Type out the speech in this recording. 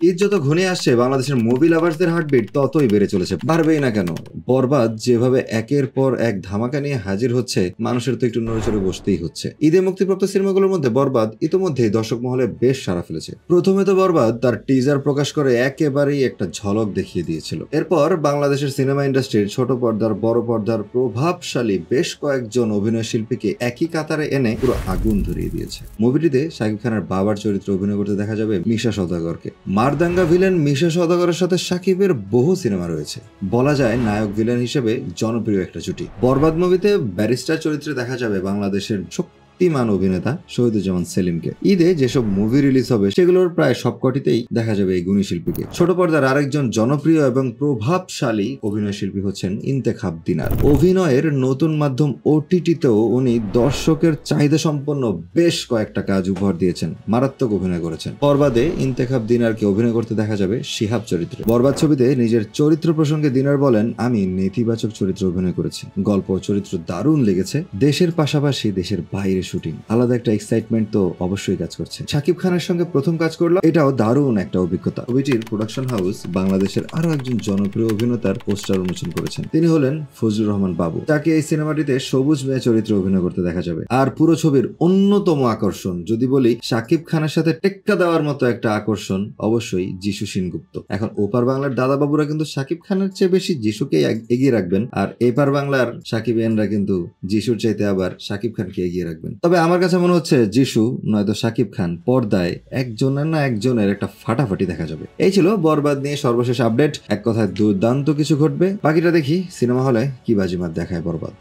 ঈদ যত ঘনিয়ে আসছে বাংলাদেশের মুভি লাভার্সদের হার্টবিট ততই বেড়ে চলেছে, বাড়বেই না কেন। বরবাদ যেভাবে একের পর এক ধামাকা নিয়ে হাজির হচ্ছে, মানুষের তো একটু নড়েচড়ে বসতেই হচ্ছে। ঈদে মুক্তিপ্রাপ্ত সিনেমাগুলোর মধ্যে বরবাদ ইতোমধ্যেই দর্শক মহলে বেশ সাড়া ফেলেছে। প্রথমে তো বরবাদ তার টিজার প্রকাশ করে একেবারেই একটা ঝলক দেখিয়ে দিয়েছিল। এরপর বাংলাদেশের সিনেমা ইন্ডাস্ট্রির ছোট পর্দার বড় পর্দার প্রভাবশালী বেশ কয়েকজন অভিনয় শিল্পীকে একই কাতারে এনে পুরো আগুন ধরিয়ে দিয়েছে। মুভিটিতে শাকিব খানের বাবার চরিত্রে অভিনয় করতে দেখা যাবে মিশা সওদাগরকে। মারদাঙ্গা ভিলেন মিশা সওদাগরের সাথে শাকিবের বহু সিনেমা রয়েছে, বলা যায় নায়ক ভিলেন হিসেবে জনপ্রিয় একটা জুটি। বরবাদ মুভিতে ব্যারিস্টার চরিত্রে দেখা যাবে বাংলাদেশের শক্তিমান অভিনেতা শহীদুজ্জামান সেলিমকে। ঈদে যেসব মুভি রিলিজ হবে সেগুলোর প্রায় সবকটিতেই দেখা যাবে এই গুণী শিল্পীকে। ছোট পর্দার আরেকজন জনপ্রিয় এবং প্রভাবশালী অভিনয় শিল্পী হচ্ছেন ইন্তেখাব দিনার। অভিনয়ের নতুন মাধ্যম ওটিটিতেও উনি দর্শকের চাহিদা সম্পন্ন বেশ কয়েকটা কাজ উপহার দিয়েছেন, মারাত্মক অভিনয় করেছেন। বরবাদে ইন্তেখাব দিনারকে অভিনয় করতে দেখা যাবে শিহাব চরিত্রে। বরবাদ ছবিতে নিজের চরিত্র প্রসঙ্গে দিনার বলেন, আমি নেতিবাচক চরিত্রে অভিনয় করেছি, গল্প চরিত্র দারুণ লেগেছে। দেশের পাশাপাশি দেশের বাইরে শুটিং, আলাদা একটা এক্সাইটমেন্ট তো অবশ্যই কাজ করছে। শাকিব খানের সঙ্গে প্রথম কাজ করলাম, এটাও দারুণ একটা অভিজ্ঞতা। ছবিটির প্রোডাকশন হাউস বাংলাদেশের আরো একজন জনপ্রিয় অভিনেতার পোস্টার উন্মোচন করেছেন, তিনি হলেন ফজলুর রহমান বাবু। তাকে এই সিনেমাটিতে সবুজ মেয়ে চরিত্রে অভিনয় করতে দেখা যাবে। আর পুরো ছবির অন্যতম আকর্ষণ যদি বলি, শাকিব খানের সাথে টেক্কা দেওয়ার মতো একটা আকর্ষণ অবশ্যই যিশু সেনগুপ্ত। এখন ওপার বাংলার দাদা বাবুরা কিন্তু শাকিব খানের চেয়ে বেশি যিশুকে এগিয়ে রাখবেন, আর এপার বাংলার শাকিব এনরা কিন্তু যিশুর চাইতে আবার শাকিব খানকে এগিয়ে রাখবেন। তবে আমার কাছে মনে হচ্ছে যিশু নয়তো শাকিব খান পর্দায় একজনের না একজনের একটা ফাটাফাটি দেখা যাবে। এই ছিল বরবাদ নিয়ে সর্বশেষ আপডেট। এক কথায় দুর্দান্ত কিছু ঘটবে, বাকিটা দেখি সিনেমা হলে কি বাজিমাত দেখায় বরবাদ।